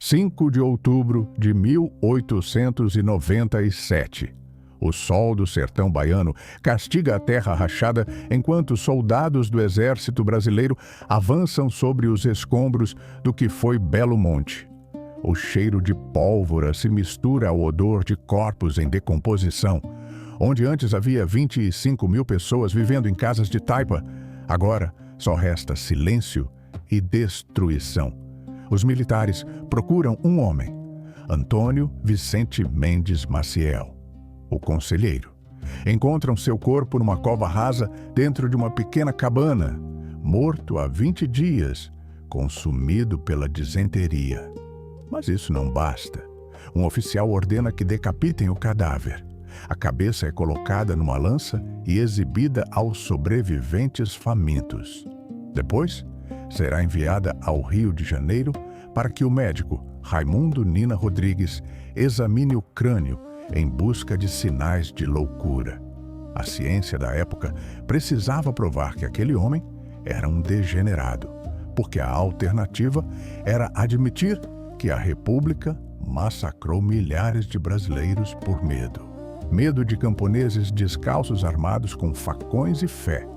5 de outubro de 1897. O sol do sertão baiano castiga a terra rachada enquanto soldados do exército brasileiro avançam sobre os escombros do que foi Belo Monte. O cheiro de pólvora se mistura ao odor de corpos em decomposição. Onde antes havia 25 mil pessoas vivendo em casas de taipa, agora só resta silêncio e destruição. Os militares procuram um homem, Antônio Vicente Mendes Maciel, o conselheiro. Encontram seu corpo numa cova rasa dentro de uma pequena cabana, morto há 20 dias, consumido pela disenteria. Mas isso não basta. Um oficial ordena que decapitem o cadáver. A cabeça é colocada numa lança e exibida aos sobreviventes famintos. Depois, será enviada ao Rio de Janeiro para que o médico Raimundo Nina Rodrigues examine o crânio em busca de sinais de loucura. A ciência da época precisava provar que aquele homem era um degenerado, porque a alternativa era admitir que a República massacrou milhares de brasileiros por medo. Medo de camponeses descalços armados com facões e fé.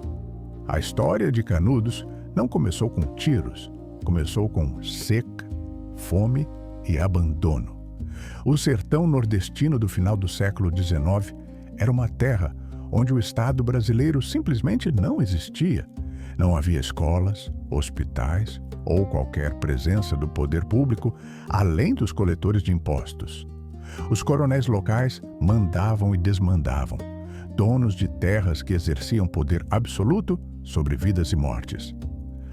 A história de Canudos não começou com tiros, começou com seca, fome e abandono. O sertão nordestino do final do século XIX era uma terra onde o Estado brasileiro simplesmente não existia. Não havia escolas, hospitais ou qualquer presença do poder público além dos coletores de impostos. Os coronéis locais mandavam e desmandavam, donos de terras que exerciam poder absoluto sobre vidas e mortes.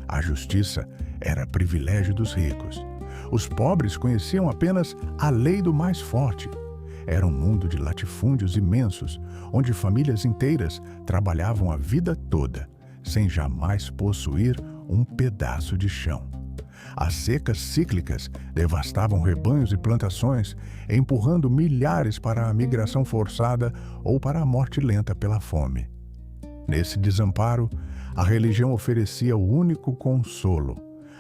A justiça era privilégio dos ricos. Os pobres conheciam apenas a lei do mais forte. Era um mundo de latifúndios imensos, onde famílias inteiras trabalhavam a vida toda, sem jamais possuir um pedaço de chão. As secas cíclicas devastavam rebanhos e plantações, empurrando milhares para a migração forçada ou para a morte lenta pela fome. Nesse desamparo, a religião oferecia o único consolo.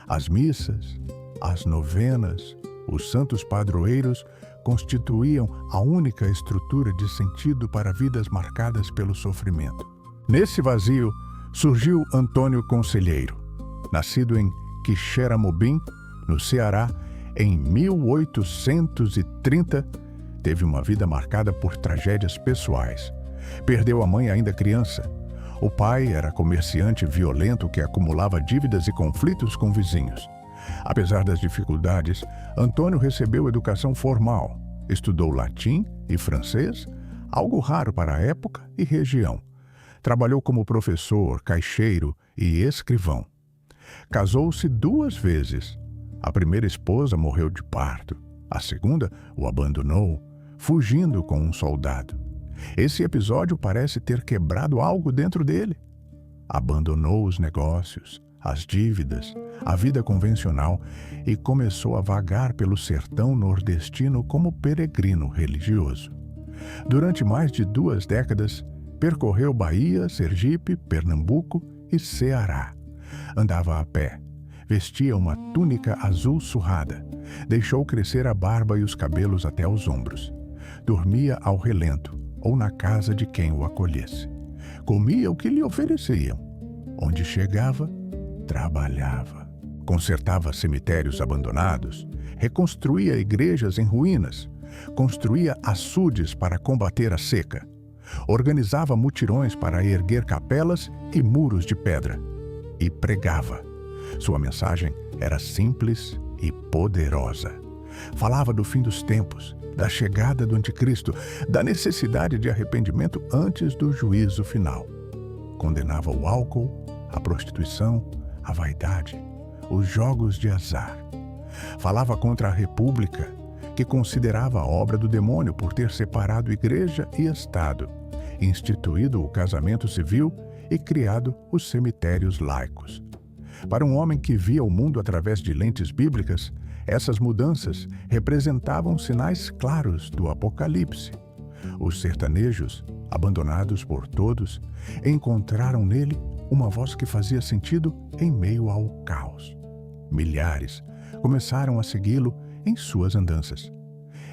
As missas, as novenas, os santos padroeiros constituíam a única estrutura de sentido para vidas marcadas pelo sofrimento. Nesse vazio, surgiu Antônio Conselheiro, nascido em Quixeramobim, no Ceará, em 1830, teve uma vida marcada por tragédias pessoais. Perdeu a mãe ainda criança. O pai era comerciante violento que acumulava dívidas e conflitos com vizinhos. Apesar das dificuldades, Antônio recebeu educação formal, estudou latim e francês, algo raro para a época e região. Trabalhou como professor, caixeiro e escrivão. Casou-se 2 vezes. A primeira esposa morreu de parto. A segunda o abandonou, fugindo com um soldado. Esse episódio parece ter quebrado algo dentro dele. Abandonou os negócios, as dívidas, a vida convencional e começou a vagar pelo sertão nordestino como peregrino religioso. Durante mais de 2 décadas, percorreu Bahia, Sergipe, Pernambuco e Ceará. Andava a pé, vestia uma túnica azul surrada, deixou crescer a barba e os cabelos até os ombros. Dormia ao relento ou na casa de quem o acolhesse. Comia o que lhe ofereciam. Onde chegava, trabalhava. Consertava cemitérios abandonados, reconstruía igrejas em ruínas, construía açudes para combater a seca, organizava mutirões para erguer capelas e muros de pedra. E pregava. Sua mensagem era simples e poderosa. Falava do fim dos tempos, da chegada do anticristo, da necessidade de arrependimento antes do juízo final. Condenava o álcool, a prostituição, a vaidade, os jogos de azar. Falava contra a República, que considerava a obra do demônio por ter separado igreja e Estado, instituído o casamento civil e criado os cemitérios laicos. Para um homem que via o mundo através de lentes bíblicas, essas mudanças representavam sinais claros do Apocalipse. Os sertanejos, abandonados por todos, encontraram nele uma voz que fazia sentido em meio ao caos. Milhares começaram a segui-lo em suas andanças.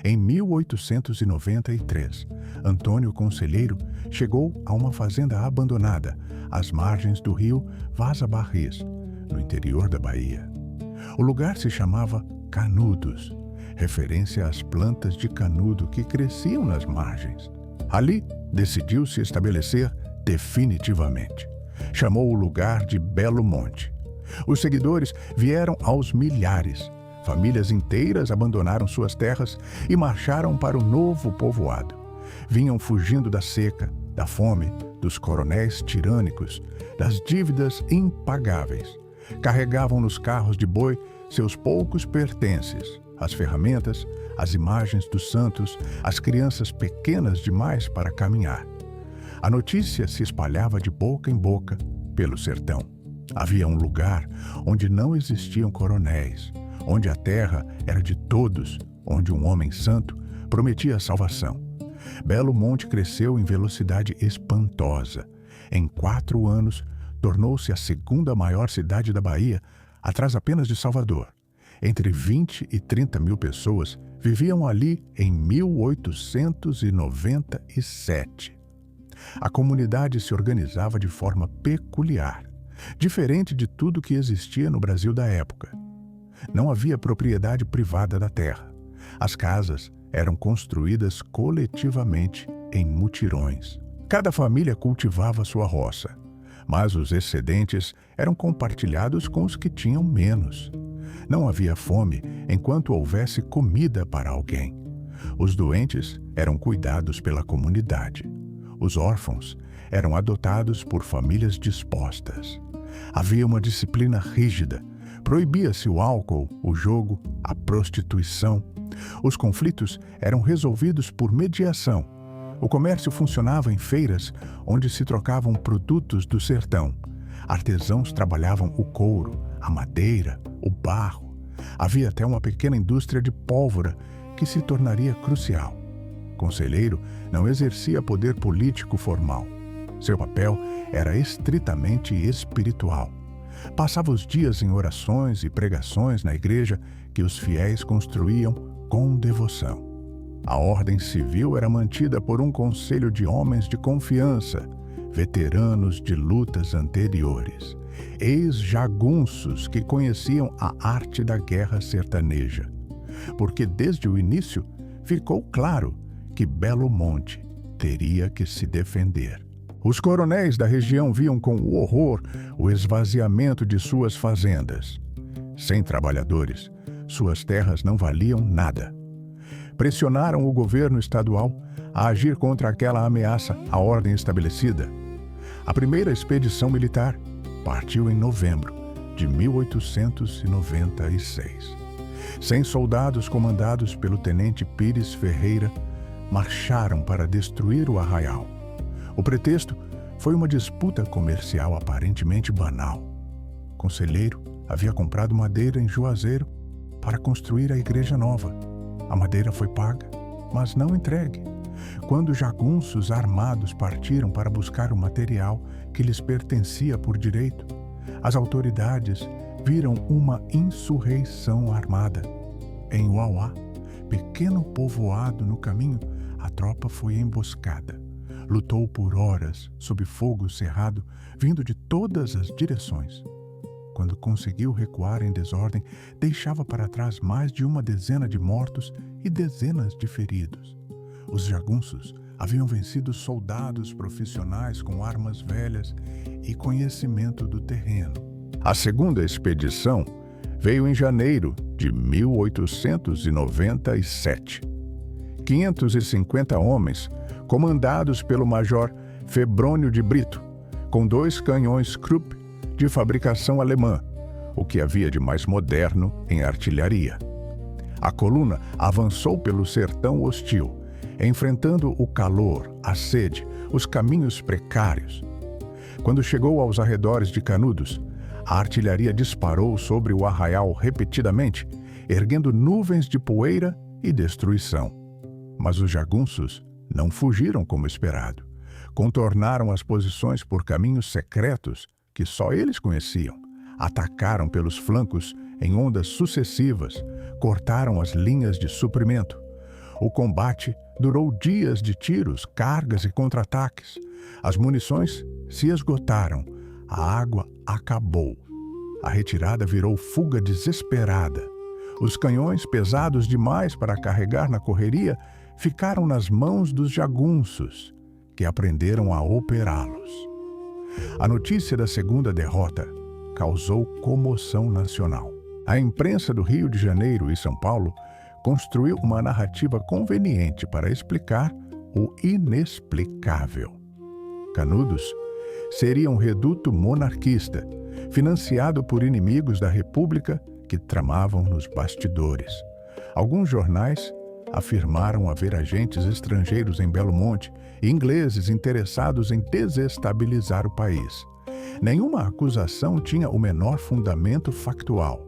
Em 1893, Antônio Conselheiro chegou a uma fazenda abandonada, às margens do rio Vaza Barris, no interior da Bahia. O lugar se chamava Canudos, referência às plantas de canudo que cresciam nas margens. Ali, decidiu se estabelecer definitivamente. Chamou o lugar de Belo Monte. Os seguidores vieram aos milhares. Famílias inteiras abandonaram suas terras e marcharam para o novo povoado. Vinham fugindo da seca, da fome, dos coronéis tirânicos, das dívidas impagáveis. Carregavam nos carros de boi seus poucos pertences, as ferramentas, as imagens dos santos, as crianças pequenas demais para caminhar. A notícia se espalhava de boca em boca pelo sertão. Havia um lugar onde não existiam coronéis, onde a terra era de todos, onde um homem santo prometia a salvação. Belo Monte cresceu em velocidade espantosa. Em 4 anos, tornou-se a segunda maior cidade da Bahia, atrás apenas de Salvador. Entre 20 e 30 mil pessoas viviam ali em 1897. A comunidade se organizava de forma peculiar, diferente de tudo que existia no Brasil da época. Não havia propriedade privada da terra. As casas eram construídas coletivamente em mutirões. Cada família cultivava sua roça, mas os excedentes eram compartilhados com os que tinham menos. Não havia fome enquanto houvesse comida para alguém. Os doentes eram cuidados pela comunidade. Os órfãos eram adotados por famílias dispostas. Havia uma disciplina rígida. Proibia-se o álcool, o jogo, a prostituição. Os conflitos eram resolvidos por mediação. O comércio funcionava em feiras onde se trocavam produtos do sertão. Artesãos trabalhavam o couro, a madeira, o barro. Havia até uma pequena indústria de pólvora que se tornaria crucial. Conselheiro não exercia poder político formal. Seu papel era estritamente espiritual. Passava os dias em orações e pregações na igreja que os fiéis construíam com devoção. A ordem civil era mantida por um conselho de homens de confiança, veteranos de lutas anteriores, ex-jagunços que conheciam a arte da guerra sertaneja. Porque desde o início ficou claro que Belo Monte teria que se defender. Os coronéis da região viam com horror o esvaziamento de suas fazendas. Sem trabalhadores, suas terras não valiam nada. Pressionaram o governo estadual a agir contra aquela ameaça à ordem estabelecida. A primeira expedição militar partiu em novembro de 1896. 100 soldados comandados pelo tenente Pires Ferreira marcharam para destruir o arraial. O pretexto foi uma disputa comercial aparentemente banal. Conselheiro havia comprado madeira em Juazeiro para construir a igreja nova. A madeira foi paga, mas não entregue. Quando jagunços armados partiram para buscar o material que lhes pertencia por direito, as autoridades viram uma insurreição armada. Em Uauá, pequeno povoado no caminho, a tropa foi emboscada. Lutou por horas sob fogo cerrado, vindo de todas as direções. Quando conseguiu recuar em desordem, deixava para trás mais de uma dezena de mortos e dezenas de feridos. Os jagunços haviam vencido soldados profissionais com armas velhas e conhecimento do terreno. A segunda expedição veio em janeiro de 1897. 550 homens, comandados pelo major Febrônio de Brito, com 2 canhões Krupp de fabricação alemã, o que havia de mais moderno em artilharia. A coluna avançou pelo sertão hostil, enfrentando o calor, a sede, os caminhos precários. Quando chegou aos arredores de Canudos, a artilharia disparou sobre o arraial repetidamente, erguendo nuvens de poeira e destruição. Mas os jagunços não fugiram como esperado. Contornaram as posições por caminhos secretos que só eles conheciam. Atacaram pelos flancos em ondas sucessivas, cortaram as linhas de suprimento. O combate durou dias de tiros, cargas e contra-ataques. As munições se esgotaram, a água acabou. A retirada virou fuga desesperada. Os canhões, pesados demais para carregar na correria, ficaram nas mãos dos jagunços, que aprenderam a operá-los. A notícia da segunda derrota causou comoção nacional. A imprensa do Rio de Janeiro e São Paulo construiu uma narrativa conveniente para explicar o inexplicável. Canudos seria um reduto monarquista, financiado por inimigos da República que tramavam nos bastidores. Alguns jornais afirmaram haver agentes estrangeiros em Belo Monte e ingleses interessados em desestabilizar o país. Nenhuma acusação tinha o menor fundamento factual.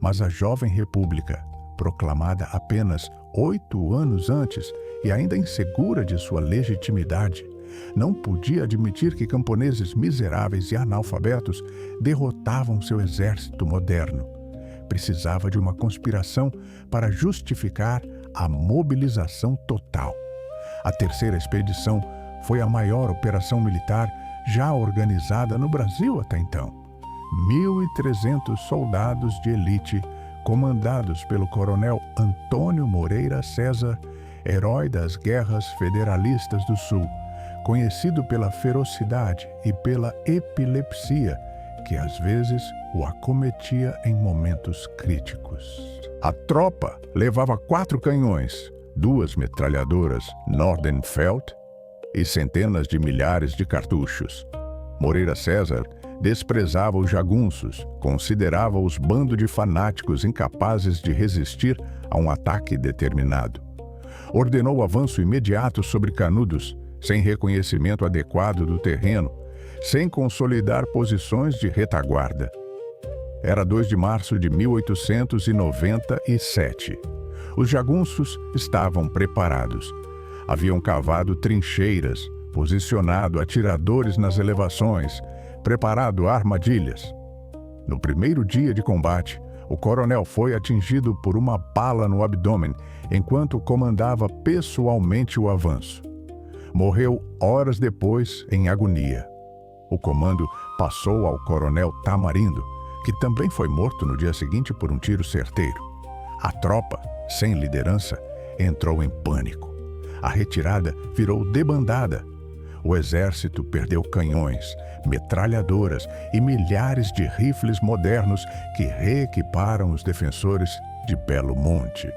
Mas a jovem república, proclamada apenas 8 anos antes e ainda insegura de sua legitimidade, não podia admitir que camponeses miseráveis e analfabetos derrotavam seu exército moderno. Precisava de uma conspiração para justificar a mobilização total. A terceira expedição foi a maior operação militar já organizada no Brasil até então. 1.300 soldados de elite, comandados pelo coronel Antônio Moreira César, herói das guerras federalistas do Sul, conhecido pela ferocidade e pela epilepsia que às vezes o acometia em momentos críticos. A tropa levava 4 canhões, 2 metralhadoras Nordenfeldt e centenas de milhares de cartuchos. Moreira César desprezava os jagunços, considerava-os bando de fanáticos incapazes de resistir a um ataque determinado. Ordenou o avanço imediato sobre Canudos, sem reconhecimento adequado do terreno, sem consolidar posições de retaguarda. Era 2 de março de 1897. Os jagunços estavam preparados. Haviam cavado trincheiras, posicionado atiradores nas elevações, preparado armadilhas. No primeiro dia de combate, o coronel foi atingido por uma bala no abdômen enquanto comandava pessoalmente o avanço. Morreu horas depois em agonia. O comando passou ao coronel Tamarindo, que também foi morto no dia seguinte por um tiro certeiro. A tropa, sem liderança, entrou em pânico. A retirada virou debandada. O exército perdeu canhões, metralhadoras e milhares de rifles modernos que reequiparam os defensores de Belo Monte.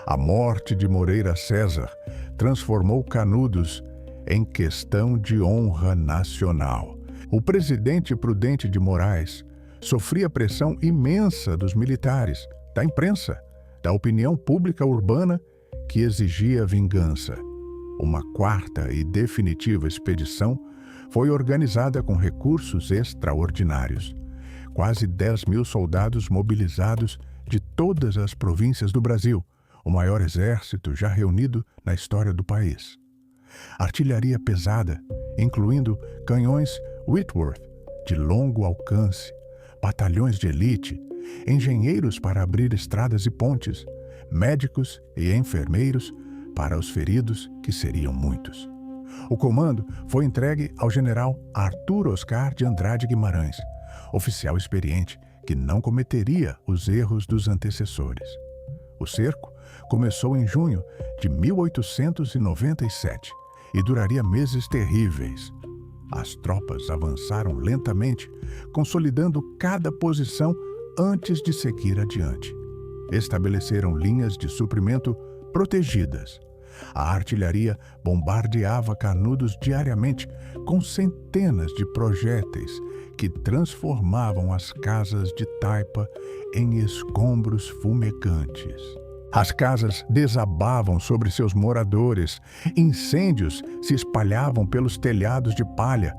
A morte de Moreira César transformou Canudos em questão de honra nacional. O presidente Prudente de Moraes sofria pressão imensa dos militares, da imprensa, da opinião pública urbana que exigia vingança. Uma quarta e definitiva expedição foi organizada com recursos extraordinários. Quase 10.000 soldados mobilizados de todas as províncias do Brasil, o maior exército já reunido na história do país. Artilharia pesada, incluindo canhões Whitworth de longo alcance, batalhões de elite, engenheiros para abrir estradas e pontes, médicos e enfermeiros para os feridos, que seriam muitos. O comando foi entregue ao general Arthur Oscar de Andrade Guimarães, oficial experiente que não cometeria os erros dos antecessores. O cerco começou em junho de 1897 e duraria meses terríveis. As tropas avançaram lentamente, consolidando cada posição antes de seguir adiante. Estabeleceram linhas de suprimento protegidas. A artilharia bombardeava Canudos diariamente com centenas de projéteis que transformavam as casas de taipa em escombros fumegantes. As casas desabavam sobre seus moradores, incêndios se espalhavam pelos telhados de palha,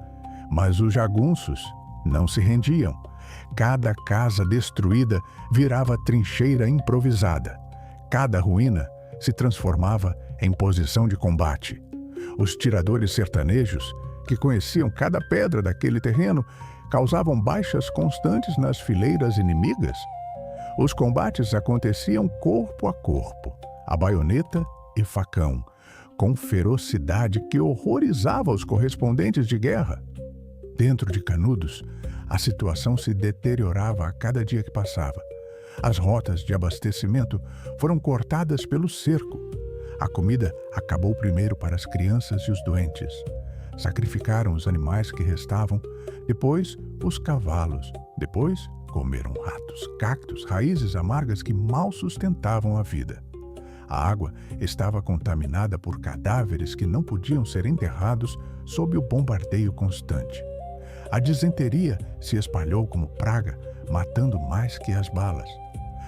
mas os jagunços não se rendiam. Cada casa destruída virava trincheira improvisada. Cada ruína se transformava em posição de combate. Os tiradores sertanejos, que conheciam cada pedra daquele terreno, causavam baixas constantes nas fileiras inimigas. Os combates aconteciam corpo a corpo, a baioneta e facão, com ferocidade que horrorizava os correspondentes de guerra. Dentro de Canudos, a situação se deteriorava a cada dia que passava. As rotas de abastecimento foram cortadas pelo cerco. A comida acabou primeiro para as crianças e os doentes. Sacrificaram os animais que restavam, depois os cavalos, depois comeram ratos, cactos, raízes amargas que mal sustentavam a vida. A água estava contaminada por cadáveres que não podiam ser enterrados sob o bombardeio constante. A disenteria se espalhou como praga, matando mais que as balas.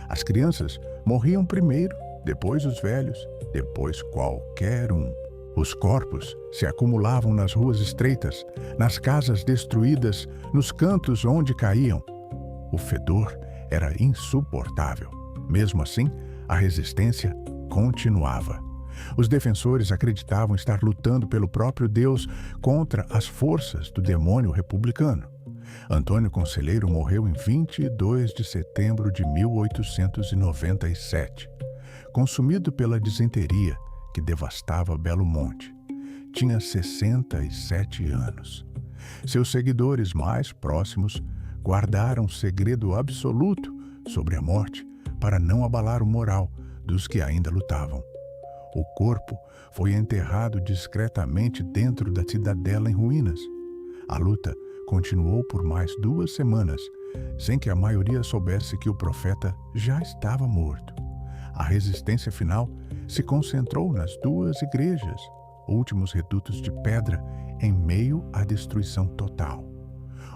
As crianças morriam primeiro, depois os velhos, depois qualquer um. Os corpos se acumulavam nas ruas estreitas, nas casas destruídas, nos cantos onde caíam. O fedor era insuportável. Mesmo assim, a resistência continuava. Os defensores acreditavam estar lutando pelo próprio Deus contra as forças do demônio republicano. Antônio Conselheiro morreu em 22 de setembro de 1897, consumido pela disenteria que devastava Belo Monte. Tinha 67 anos. Seus seguidores mais próximos guardaram segredo absoluto sobre a morte para não abalar o moral dos que ainda lutavam. O corpo foi enterrado discretamente dentro da cidadela em ruínas. A luta continuou por mais 2 semanas, sem que a maioria soubesse que o profeta já estava morto. A resistência final se concentrou nas 2 igrejas, últimos redutos de pedra em meio à destruição total.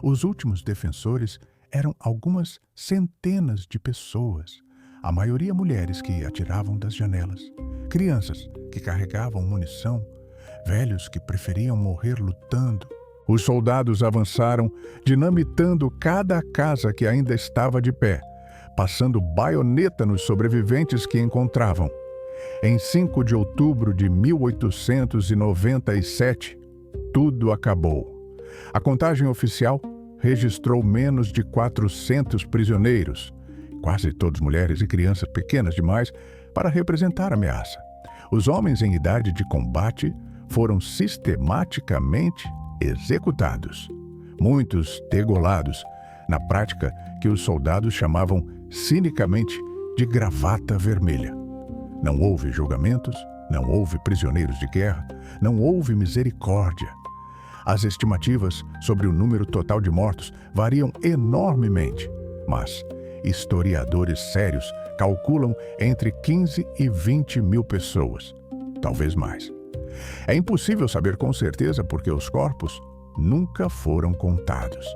Os últimos defensores eram algumas centenas de pessoas, a maioria mulheres que atiravam das janelas, crianças que carregavam munição, velhos que preferiam morrer lutando. Os soldados avançaram, dinamitando cada casa que ainda estava de pé, passando baioneta nos sobreviventes que encontravam. Em 5 de outubro de 1897, tudo acabou. A contagem oficial registrou menos de 400 prisioneiros, quase todos mulheres e crianças pequenas demais para representar a ameaça. Os homens em idade de combate foram sistematicamente executados, muitos degolados, na prática que os soldados chamavam cinicamente de gravata vermelha. Não houve julgamentos, não houve prisioneiros de guerra, não houve misericórdia. As estimativas sobre o número total de mortos variam enormemente, mas historiadores sérios calculam entre 15 e 20 mil pessoas, talvez mais. É impossível saber com certeza porque os corpos nunca foram contados.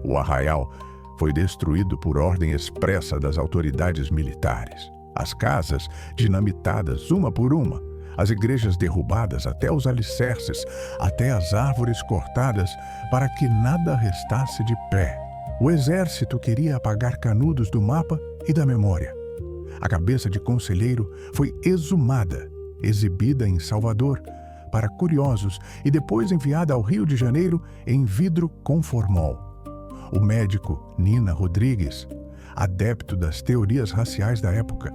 O arraial foi destruído por ordem expressa das autoridades militares. As casas dinamitadas uma por uma, as igrejas derrubadas até os alicerces, até as árvores cortadas para que nada restasse de pé. O exército queria apagar Canudos do mapa e da memória. A cabeça de Conselheiro foi exumada, exibida em Salvador para curiosos e depois enviada ao Rio de Janeiro em vidro com formol. O médico Nina Rodrigues, adepto das teorias raciais da época,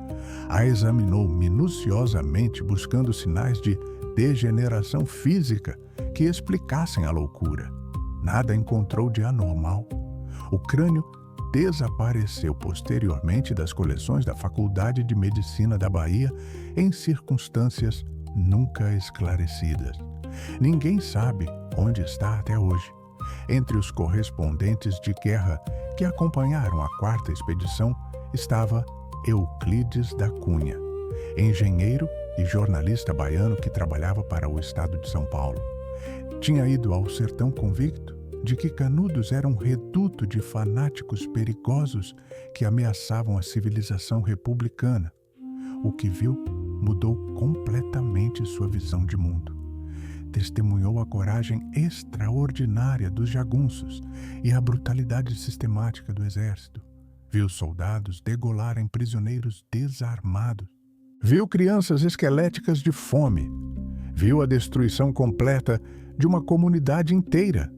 a examinou minuciosamente buscando sinais de degeneração física que explicassem a loucura. Nada encontrou de anormal. O crânio desapareceu posteriormente das coleções da Faculdade de Medicina da Bahia em circunstâncias nunca esclarecidas. Ninguém sabe onde está até hoje. Entre os correspondentes de guerra que acompanharam a 4ª expedição estava Euclides da Cunha, engenheiro e jornalista baiano que trabalhava para o estado de São Paulo. Tinha ido ao sertão convicto de que Canudos era um reduto de fanáticos perigosos que ameaçavam a civilização republicana. O que viu mudou completamente sua visão de mundo. Testemunhou a coragem extraordinária dos jagunços e a brutalidade sistemática do exército. Viu soldados degolarem prisioneiros desarmados. Viu crianças esqueléticas de fome. Viu a destruição completa de uma comunidade inteira.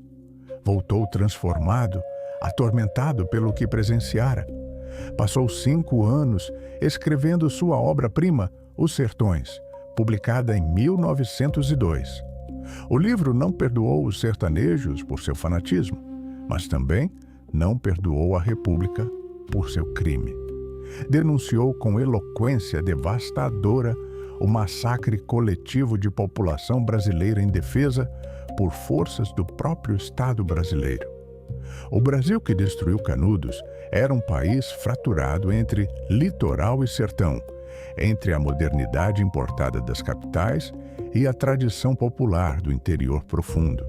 Voltou transformado, atormentado pelo que presenciara. Passou 5 anos escrevendo sua obra-prima, Os Sertões, publicada em 1902. O livro não perdoou os sertanejos por seu fanatismo, mas também não perdoou a República por seu crime. Denunciou com eloquência devastadora o massacre coletivo de população brasileira em defesa por forças do próprio Estado brasileiro. O Brasil que destruiu Canudos era um país fraturado entre litoral e sertão, entre a modernidade importada das capitais e a tradição popular do interior profundo.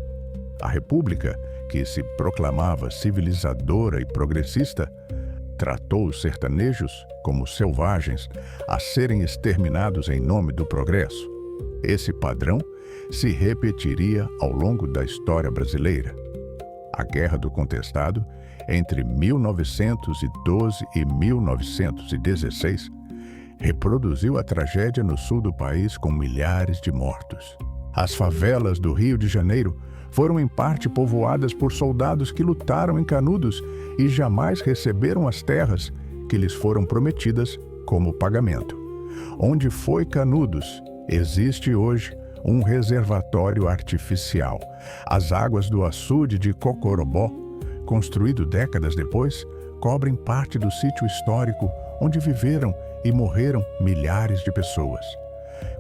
A República, que se proclamava civilizadora e progressista, tratou os sertanejos como selvagens a serem exterminados em nome do progresso. Esse padrão se repetiria ao longo da história brasileira. A Guerra do Contestado, entre 1912 e 1916, reproduziu a tragédia no sul do país com milhares de mortos. As favelas do Rio de Janeiro foram em parte povoadas por soldados que lutaram em Canudos e jamais receberam as terras que lhes foram prometidas como pagamento. Onde foi Canudos, existe hoje um reservatório artificial. As águas do açude de Cocorobó, construído décadas depois, cobrem parte do sítio histórico onde viveram e morreram milhares de pessoas.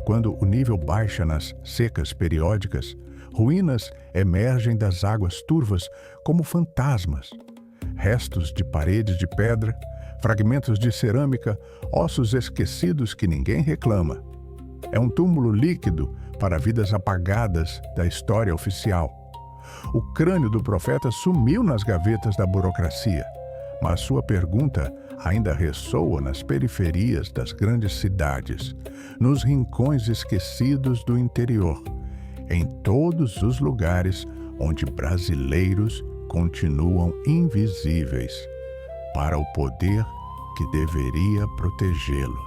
Quando o nível baixa nas secas periódicas, ruínas emergem das águas turvas como fantasmas. Restos de paredes de pedra, fragmentos de cerâmica, ossos esquecidos que ninguém reclama. É um túmulo líquido para vidas apagadas da história oficial. O crânio do profeta sumiu nas gavetas da burocracia, mas sua pergunta ainda ressoa nas periferias das grandes cidades, nos rincões esquecidos do interior, em todos os lugares onde brasileiros continuam invisíveis para o poder que deveria protegê-los.